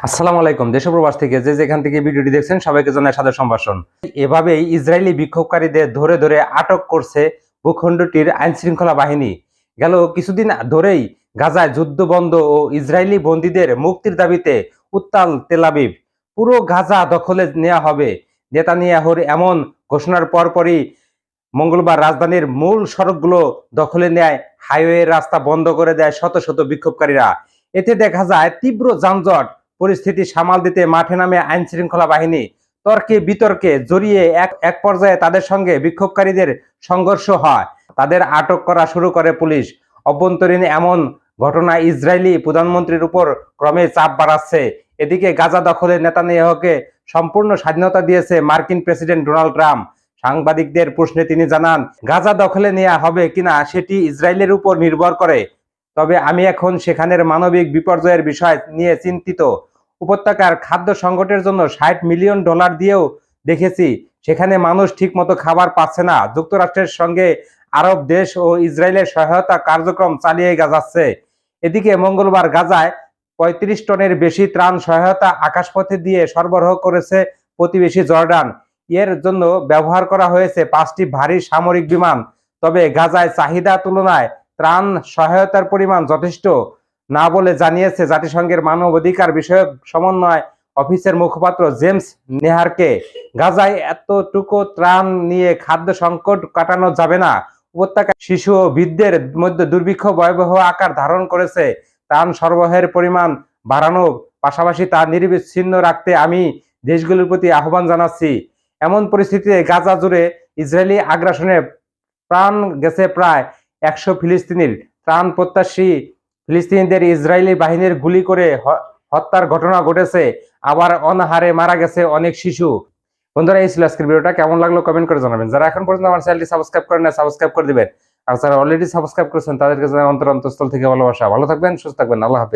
আসসালামু আলাইকুম। দেশ ও প্রবাস থেকে যে যেখান থেকে ভিডিওটি দেখছেন সবাইকে জানাই সাদর সম্ভাষণ। এভাবেই ইসরায়েলি বিক্ষোভকারীদের ধরে ধরে আটক করছে ভূখণ্ডটির আইনশৃঙ্খলা বাহিনী। গেল কিছুদিন ধরেই গাজায় যুদ্ধ বন্ধ ও ইসরায়েলি বন্দীদের মুক্তির দাবিতে উত্তাল তেল আবিব। পুরো গাজা দখলে নেওয়া হবে নেতানিয়াহুর এমন ঘোষণার পরপরই মঙ্গলবার রাজধানীর মূল সড়কগুলো দখলে নেয়, হাইওয়ে রাস্তা বন্ধ করে দেয় শত শত বিক্ষোভকারীরা। এতে দেখা যায় তীব্র যানজট পরিস্থিতি সামাল দিতে মাঠে নামে আইন শৃঙ্খলা বাহিনী। তর্কে বিতর্কে জড়িয়ে এক পর্যায়ে তাদের সঙ্গে বিক্ষোভকারীদের সংঘর্ষ হয়, তাদের আটক করা শুরু করে পুলিশ। অভ্যন্তরীণ এমন ঘটনা ইসরায়েলি প্রধানমন্ত্রীর উপর ক্রমে চাপ বাড়াচ্ছে। এদিকে গাজা দখলে নেতানিয়াহুকে সম্পূর্ণ স্বাধীনতা দিয়েছে মার্কিন প্রেসিডেন্ট ডোনাল্ড ট্রাম্প। সাংবাদিকদের প্রশ্নে তিনি জানান, গাজা দখলে নেওয়া হবে কিনা সেটি ইসরায়েলের উপর নির্ভর করে, তবে আমি এখন সেখানের মানবিক বিপর্যয়ের বিষয় নিয়ে চিন্তিত। উপত্যকার খাদ্য সংকটের জন্য $60 মিলিয়ন দিয়েও দেখেছি সেখানে মানুষ ঠিকমতো খাবার পাচ্ছে না। যুক্তরাষ্ট্রের সঙ্গে আরব দেশ ও ইসরায়েলের সহায়তা কার্যক্রম চালিয়ে যাচ্ছে। এদিকে মঙ্গলবার গাজায় 35 টনের বেশি ত্রাণ সহায়তা আকাশপথে দিয়ে সরবরাহ করেছে প্রতিবেশী জর্ডান। এর জন্য ব্যবহার করা হয়েছে 5টি ভারী সামরিক বিমান। তবে গাজায় চাহিদা তুলনায় ত্রাণ সহায়তার পরিমাণ যথেষ্ট না বলে জানিয়েছে জাতিসংঘের মানবাধিকার বিষয়ক সমন্বয় অফিসের মুখপাত্র জেমস নেহারকে। গাজায় এতটুকু ত্রাণ নিয়ে খাদ্য সংকট কাটানো যাবে না। উপত্যকায় শিশু ও বৃদ্ধের মধ্যে দুর্ভিক্ষ ভয়াবহ আকার ধারণ করেছে। ত্রাণ সরবরাহের পরিমাণ বাড়ানোর পাশাপাশি তা নিরবিচ্ছিন্ন রাখতে আমি দেশগুলোর প্রতি আহ্বান জানাচ্ছি। এমন পরিস্থিতিতে গাজা জুড়ে ইসরায়েলি আগ্রাসনে প্রাণ গেছে প্রায় 100 ফিলিস্তিনির। ত্রাণ প্রত্যাশী ফিলিস্তিনিদের ইসরায়েলি বাহিনীর গুলি করে হত্যার ঘটনা ঘটেছে, আবার অনাহারে মারা গেছে অনেক শিশু। বন্ধুরা, এই ছিল আজকের ভিডিওটা। কেমন লাগলো কমেন্ট করে জানাবেন। যারা এখন পর্যন্ত আমার চ্যানেলটি সাবস্ক্রাইব করেন না, সাবস্ক্রাইব করে দিবেন। আর যারা অলরেডি সাবস্ক্রাইব করেছেন তাদেরকে জানাই অন্তরস্থল থেকে ভালোবাসা। ভালো থাকবেন, সুস্থ থাকবেন। আল্লাহ হাফেজ।